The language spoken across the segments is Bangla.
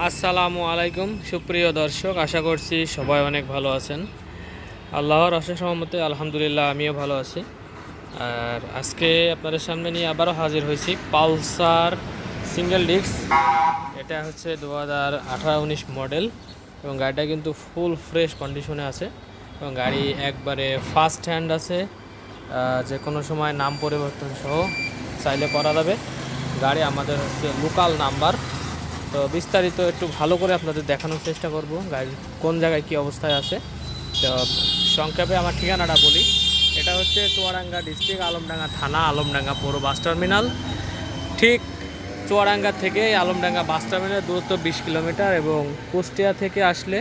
আসসালামু আলাইকুম সুপ্রিয় দর্শক, আশা করছি সবাই অনেক ভালো আছেন। আল্লাহর অশেষ রহমতে আলহামদুলিল্লাহ আমিও ভালো আছি। আর আজকে আপনাদের সামনে নিয়ে আবারও হাজির হয়েছি পালসার সিঙ্গেল ডিস্ক। এটা হচ্ছে 2018-19 মডেল এবং গাড়িটা কিন্তু ফুল ফ্রেশ কন্ডিশনে আছে এবং গাড়ি একবারে ফার্স্ট হ্যান্ড আছে। যে কোনো সময় নাম পরিবর্তন সহ চাইলে করা যাবে। গাড়ি আমাদের হচ্ছে লোকাল নাম্বার। তো বিস্তারিত একটু ভালো করে আপনাদের দেখানোর চেষ্টা করব গাড়ির কোন জায়গায় কী অবস্থায় আছে। তো সংক্ষেপে আমার ঠিকানাটা বলি। এটা হচ্ছে চুয়াডাঙ্গা ডিস্ট্রিক্ট, আলমডাঙ্গা থানা, আলমডাঙ্গা পৌর বাস টার্মিনাল। ঠিক চুয়াডাঙ্গা থেকে আলমডাঙ্গা বাস টার্মিনাল দূরত্ব 20 কিলোমিটার এবং কুষ্টিয়া থেকে আসলে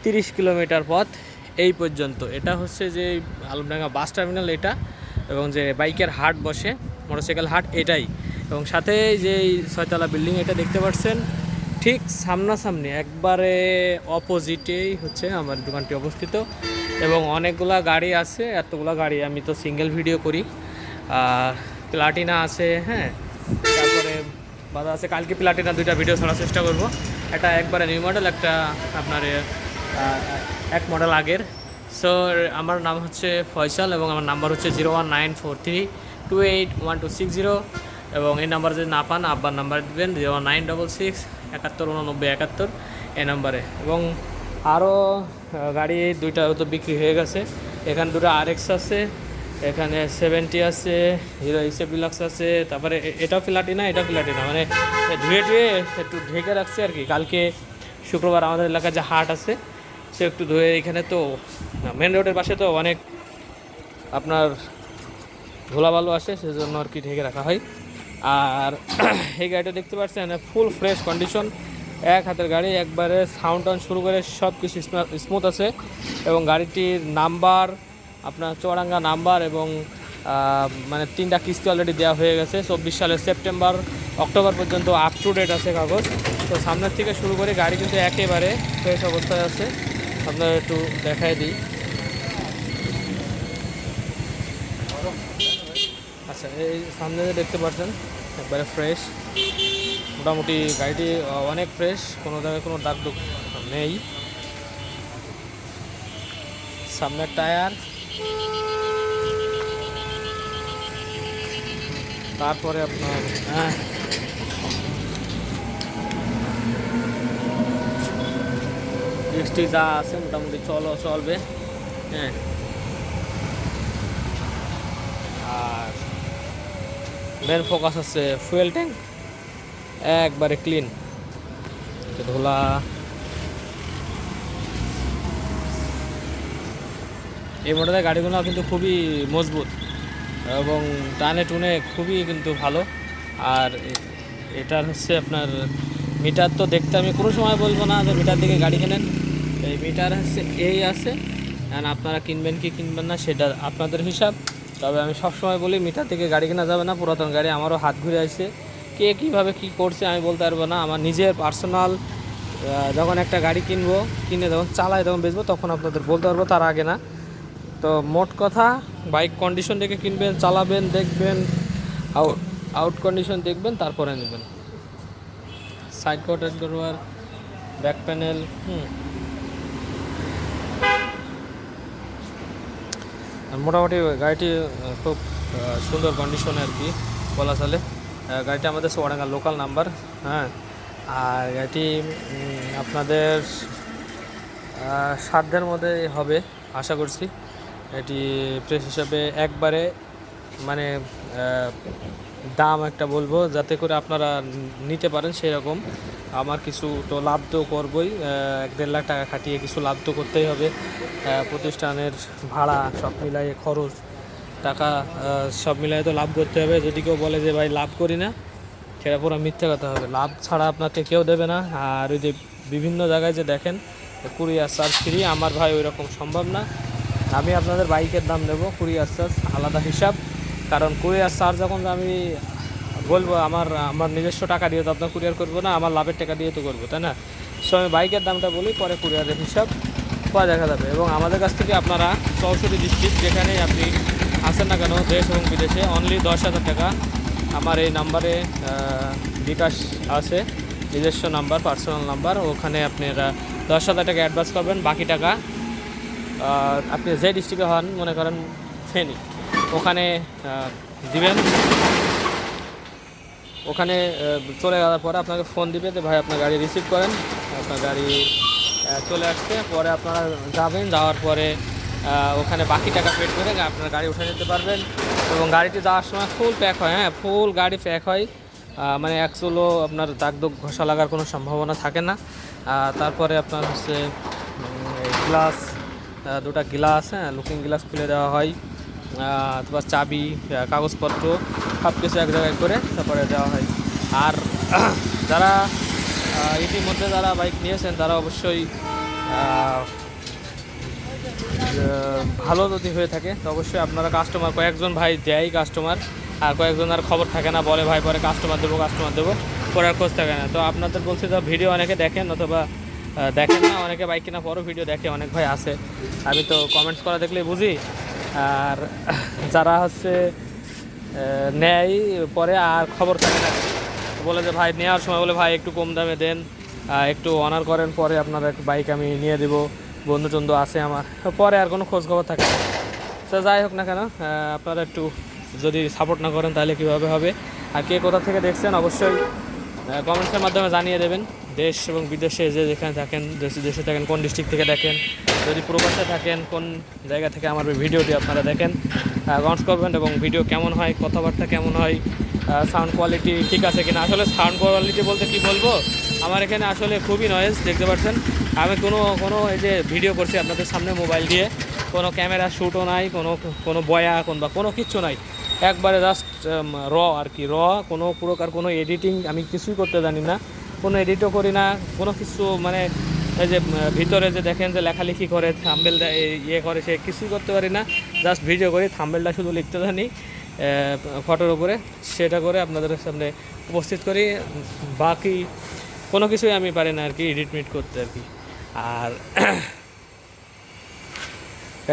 30 কিলোমিটার পথ এই পর্যন্ত। এটা হচ্ছে যে আলমডাঙ্গা বাস টার্মিনাল এটা, এবং যে বাইকের হাট বসে, মোটরসাইকেল হাট এটাই। এবং সাথে যে ছয়তলা বিল্ডিং এটা দেখতে পাচ্ছেন, ঠিক সামনাসামনি একবারে অপোজিটেই হচ্ছে আমার দোকানটি অবস্থিত। এবং অনেকগুলা গাড়ি আছে, এতগুলো গাড়ি আমি তো সিঙ্গেল ভিডিও করি। প্লাটিনা আছে, হ্যাঁ, তারপরে বাদা আছে। কালকে প্লাটিনা 2টা ভিডিও ছাড়ার চেষ্টা করব। একটা একবারে নিউ মডেল, একটা আপনার এক মডেল আগের। সো আমার নাম হচ্ছে ফয়সাল এবং আমার নাম্বার হচ্ছে 01943281260। এবং এই নাম্বার যদি না পান আব্বার নাম্বার দেবেন 09667899171 এই নাম্বারে। এবং আরও গাড়ি 2টা তো বিক্রি হয়ে গেছে। এখানে 2টা RX আছে, এখানে 70 আছে, হিরো হিসেব ডিলাক্স আছে, তারপরে এটাও প্লাটিনা, এটাও প্লাটিনা, মানে ধুয়ে ধুয়ে একটু ঢেকে রাখছে আর কি। কালকে শুক্রবার আমাদের এলাকায় যে হাট আছে সে একটু ধুয়ে, এখানে তো মেন রোডের পাশে তো অনেক আপনার ধুলাবালু আসে, সেজন্য আর কি ঢেকে রাখা হয়। আর এই গাড়িটা দেখতে পাচ্ছেন ফুল ফ্রেশ কন্ডিশন, এক হাতের গাড়ি, একবারে সাউন্ড টাউন শুরু করে সব কিছু স্মুথ আছে। এবং গাড়িটির নাম্বার আপনার চুয়াডাঙ্গা নাম্বার, এবং মানে 3টা কিস্তি অলরেডি দেওয়া হয়ে গেছে। 24 সালের সেপ্টেম্বর অক্টোবর পর্যন্ত আপ টু ডেট আছে কাগজ। তো সামনের থেকে শুরু করে গাড়ি কিন্তু একেবারে ফ্রেশ অবস্থায় আছে। আপনারা একটু দেখাই দিই। আচ্ছা, এই সামনে দেখতে পাচ্ছেন একবারে ফ্রেশ, মোটামুটি গাড়িটি অনেক ফ্রেশ, কোনো জায়গায় কোনো দাগ দুগ নেই। সামনের টায়ার, তারপরে আপনার ডিস্কটি যা আছে মোটামুটি চলবে, হ্যাঁ। আর মেন ফোকাস আছে ফুয়েল ট্যাঙ্ক একবারে ক্লিন, ধোলা। এই মডেলের গাড়িগুলো কিন্তু খুবই মজবুত এবং টানে টুনে খুবই কিন্তু ভালো। আর এটার হচ্ছে আপনার মিটার তো দেখতে আমি কোনো সময় বলবো না যে মিটার দিকে গাড়ি কেনেন। এই মিটার হচ্ছে এই আছে, আপনারা কিনবেন কি কিনবেন না সেটা আপনাদের হিসাব। তবে আমি সবসময় বলি মিটার থেকে গাড়ি কেনা যাবে না। পুরাতন গাড়ি আমারও হাত ঘুরে আসছে, কে কীভাবে কী করছে আমি বলতে পারবো না। আমার নিজের পার্সোনাল যখন একটা গাড়ি কিনবো, কিনে যখন চালাই তখন বেচবো, তখন আপনাদের বলতে পারবো, তার আগে না। তো মোট কথা, বাইক কন্ডিশন দেখে কিনবেন, চালাবেন, দেখবেন, আউট কন্ডিশন দেখবেন, তারপরে নেবেন। সাইড কটেড ডোর, ব্যাক প্যানেল, মোটামুটি গাড়িটি খুব সুন্দর কন্ডিশনে আর কি বলা চলে। গাড়িটা আমাদের চুয়াডাঙ্গা লোকাল নাম্বার, হ্যাঁ। আর গাড়িটি আপনাদের সাধ্যের মধ্যে হবে আশা করছি। এটি প্রেস হিসাবে একবারে মানে দাম একটা বলবো যাতে করে আপনারা নিতে পারেন সেরকম। আমার কিছু তো লাভ তো করবই, 1-1.5 লাখ টাকা খাটিয়ে কিছু লাভ তো করতেই হবে। প্রতিষ্ঠানের ভাড়া সব মিলাই খরচ টাকা সব মিলাই তো লাভ করতে হবে। যদি কেউ বলে যে ভাই লাভ করি না, সেটা পুরো মিথ্যে কথা হবে। লাভ ছাড়া আপনাকে কেউ দেবে না। আর ওই যে বিভিন্ন জায়গায় যে দেখেন কুরিয়ার চার্জ ফ্রি, আমার ভাই ওই রকম সম্ভব না। আমি আপনাদের বাইকের দাম দেবো, কুরিয়ার চার্জ আলাদা হিসাব। কারণ কুরিয়ার চার্জ যখন আমি বলবো আমার নিজস্ব টাকা দিয়ে তো আপনার কুরিয়ার করবো না, আমার লাভের টাকা দিয়ে তো করবো, তাই না? সো আমি বাইকের দামটা বলি, পরে কুরিয়ারের হিসাব পরে দেখা যাবে। এবং আমাদের কাছ থেকে আপনারা 64 ডিস্ট্রিক্ট যেখানেই আপনি আসেন না কেন, দেশ এবং বিদেশে, অনলি 10,000 টাকা আমার এই নাম্বারে বিকাশ আছে, নিজস্ব নাম্বার, পার্সোনাল নাম্বার। ওখানে আপনারা 10,000 টাকা অ্যাডভান্স করবেন, বাকি টাকা আপনি যে ডিস্ট্রিক্টে হন, মনে করেন ফেনী, ওখানে দিবেন। ওখানে চলে যাওয়ার পরে আপনাকে ফোন দিবে যে ভাই আপনার গাড়ি রিসিভ করেন, আপনার গাড়ি চলে আসতে। পরে আপনারা যাবেন, যাওয়ার পরে ওখানে বাকি টাকা পেড করে আপনার গাড়ি উঠে নিতে পারবেন। এবং গাড়িটি যাওয়ার সময় ফুল প্যাক হয়, হ্যাঁ ফুল গাড়ি প্যাক হয়, মানে এক চুলো আপনার দাগ দুগ ঘষা লাগার কোনো সম্ভাবনা থাকে না। তারপরে আপনার হচ্ছে গ্লাস, দুটা গ্লাস, হ্যাঁ লুকিং গ্লাস খুলে দেওয়া হয়, তারপর চাবি, কাগজপত্র সব কিছু এক জায়গায় করে তারপরে দেওয়া হয়। আর যারা ইতিমধ্যে যারা বাইক নিয়েছেন তারা অবশ্যই ভালো যদি হয়ে থাকে তো অবশ্যই আপনারা কাস্টমার, কয়েকজন ভাই দেয় কাস্টমার, আর কয়েকজন আর খবর থাকে না, বলে ভাই পরে কাস্টমার দেবো পরে আর খোঁজ থাকে না। তো আপনাদের বলছি তো ভিডিও অনেকে দেখেন অথবা দেখেন না, অনেকে বাইক কেনা পরও ভিডিও দেখে, অনেক ভাই আছে, আমি তো কমেন্টস করা দেখলেই বুঝি। আর যারা হচ্ছে নেয় পরে আর খবর থাকে না, বলে যে ভাই নেওয়ার সময় বলে ভাই একটু কম দামে দেন, একটু অনার করেন, পরে আপনার বাইক আমি নিয়ে দেবো, বন্ধু টন্ধু আছে আমার, পরে আর কোনো খোঁজ খবর থাকে না। তো যাই হোক না কেন, আপনারা একটু যদি সাপোর্ট না করেন তাহলে কীভাবে হবে। আর কে কোথা থেকে দেখছেন অবশ্যই কমেন্টসের মাধ্যমে জানিয়ে দেবেন। দেশ এবং বিদেশে যেখানে থাকেন, দেশে থাকেন কোন ডিস্ট্রিক্ট থেকে দেখেন, যদি প্রবাসে থাকেন কোন জায়গা থেকে আমার ভিডিওটি আপনারা দেখেন, কমেন্টস করবেন। এবং ভিডিও কেমন হয়, কথাবার্তা কেমন হয়, সাউন্ড কোয়ালিটি ঠিক আছে কিনা। আসলে সাউন্ড কোয়ালিটি বলতে কি বলবো, আমার এখানে আসলে খুবই নয়েজ, দেখতে পাচ্ছেন। আমি কোনো এই যে ভিডিও করছি আপনাদের সামনে মোবাইল দিয়ে, কোনো ক্যামেরা শ্যুটও নাই, কোনো বয়া বা কোনো কিচ্ছু নাই, একবারে জাস্ট র আর কি, কোনো প্রকার কোনো এডিটিং আমি কিছুই করতে জানি না, কোনো এডিটও করি না, কোনো কিছু মানে এই যে ভিতরে যে দেখেন যে লেখালেখি করে থাম্বনেল ইয়ে করে, সে কিছুই করতে পারি না, জাস্ট ভিডিও করি, থাম্বনেলটা শুধু লিখতে জানি ফটোর উপরে, সেটা করে আপনাদের সামনে উপস্থিত করি, বাকি কোনো কিছুই আমি পারি না আর কি এডিট মিট করতে আর কি। আর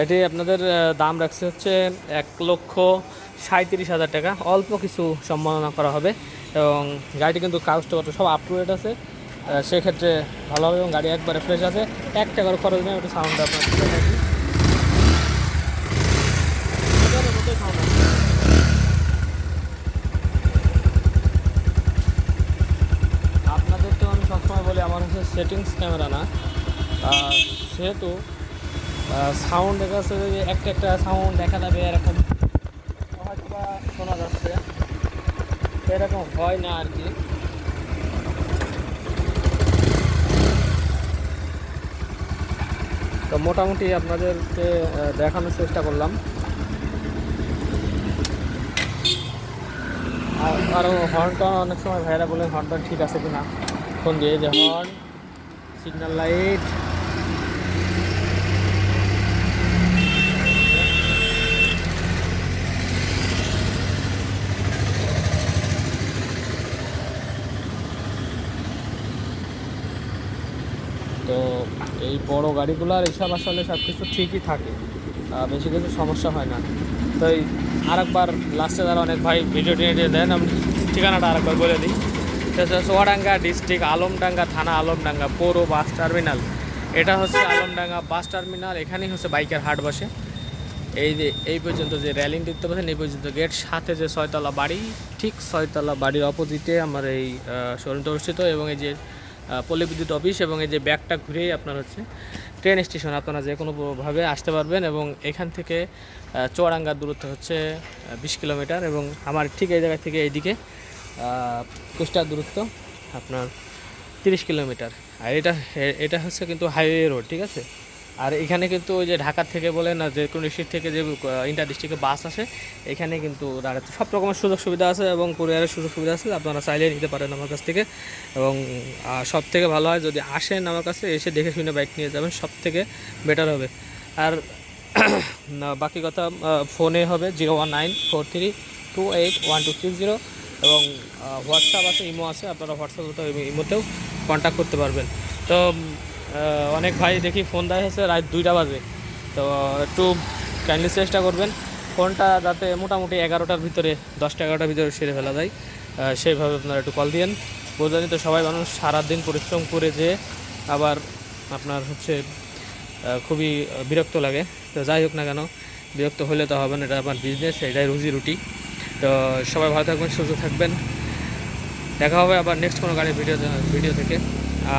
এটি আপনাদের দাম রাখছে হচ্ছে 1,37,000 টাকা, অল্প কিছু সম্মাননা করা হবে। এবং গাড়িটি কিন্তু কাগজপত্র সব আপ টু ডেট আছে, সেক্ষেত্রে ভালো হবে। এবং গাড়ি একবারে ফ্রেশ আছে, 1 টাকার খরচ নেই। ওটা সাউন্ড আপনার আপনাদের তো আমি সবসময় বলি আমার হচ্ছে সেটিংস ক্যামেরা না, সেহেতু সাউন্ড কাছে যদি একটা সাউন্ড দেখা যাবে এরকম হয়তো বা শোনা যাচ্ছে, এরকম হয় না আর কি। তো মোটামুটি আপনাদেরকে দেখানোর চেষ্টা করলাম। আরও হর্নটা অনেক সময় ভাইরা বলেন হর্নটা ঠিক আছে কি না, ফোন দিয়ে যে হর্ন, সিগন্যাল লাইট, তো এই বড় গাড়িগুলোর এইসব আসলে সব কিছু ঠিকই থাকে, বেশি কিছু সমস্যা হয় না। তো এই আরেকবার লাস্টে যারা অনেক ভাই ভিডিও টেনে দেন, আমি ঠিকানাটা আরেকবার বলে দিই। চুয়াডাঙ্গা ডিস্ট্রিক্ট, আলমডাঙ্গা থানা, আলমডাঙ্গা পৌর বাস টার্মিনাল। এটা হচ্ছে আলমডাঙ্গা বাস টার্মিনাল, এখানেই হচ্ছে বাইকের হাট বসে। এই যে এই পর্যন্ত যে রেলিং দেখতে পাচ্ছেন, এই পর্যন্ত গেট, সাথে যে 6তলা বাড়ি, ঠিক 6তলা বাড়ির অপোজিটে আমার এই শোরুমটা অবস্থিত। এবং এই যে পল্লী বিদ্যুৎ অফিস, এবং এই যে ব্যাগটা ঘুরেই আপনার হচ্ছে ট্রেন স্টেশন, আপনারা যে কোনোভাবে আসতে পারবেন। এবং এখান থেকে চুয়াডাঙ্গার দূরত্ব হচ্ছে 20 কিলোমিটার, এবং আমার ঠিক এই জায়গা থেকে এইদিকে কুষ্টার দূরত্ব আপনার 30 কিলোমিটার। আর এটা হচ্ছে কিন্তু হাইওয়ে রোড, ঠিক আছে। আর এখানে কিন্তু ওই যে ঢাকা থেকে বলেন না, যে কোনো ডিস্ট্রিক্ট থেকে যে ইন্টার ডিস্ট্রিক্টে বাস আসে, এখানে কিন্তু দাঁড়াতে সব রকমের সুযোগ সুবিধা আছে, এবং কুরিয়ারের সুযোগ সুবিধা আছে, আপনারা চাইলে নিতে পারেন আমার কাছ থেকে। এবং সব থেকে ভালো হয় যদি আসেন আমার কাছে, এসে দেখে শুনে বাইক নিয়ে যাবেন, সব থেকে বেটার হবে। আর বাকি কথা ফোনে হবে 01943281260, এবং হোয়াটসঅ্যাপ আছে, ইমো আছে, আপনারা হোয়াটসঅ্যাপ ইমোতেও কন্ট্যাক্ট করতে পারবেন। তো অনেক ভাই দেখি ফোন দেয় হচ্ছে রাত 2টা বাজে, তো একটু কাইন্ডলি চেষ্টা করবেন ফোনটা যাতে মোটামুটি 11টার ভিতরে, 10টা 11টার ভিতরে সেরে ফেলা যায়, সেইভাবে আপনারা একটু কল দিয়েন। বোঝানি তো, সবাই মানুষ সারাদিন পরিশ্রম করে যে আবার আপনার হচ্ছে খুবই বিরক্ত লাগে। তো যাই হোক না কেন, বিরক্ত হলে তো হবে না, এটা আমার বিজনেস, এটাই রুজি রুটি। তো সবাই ভালো থাকবেন, সুস্থ থাকবেন, দেখা হবে আবার নেক্সট কোনো গাড়ির ভিডিও থেকে।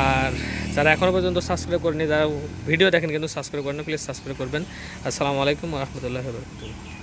আর যারা এখনও পর্যন্ত সাবস্ক্রাইব করেনি, যারা ভিডিও দেখেন কিন্তু সাবস্ক্রাইব করেন, প্লিজ সাবস্ক্রাইব করবেন। আসসালামু আলাইকুম ওয়া রাহমাতুল্লাহি ওয়া বারাকাতুহু।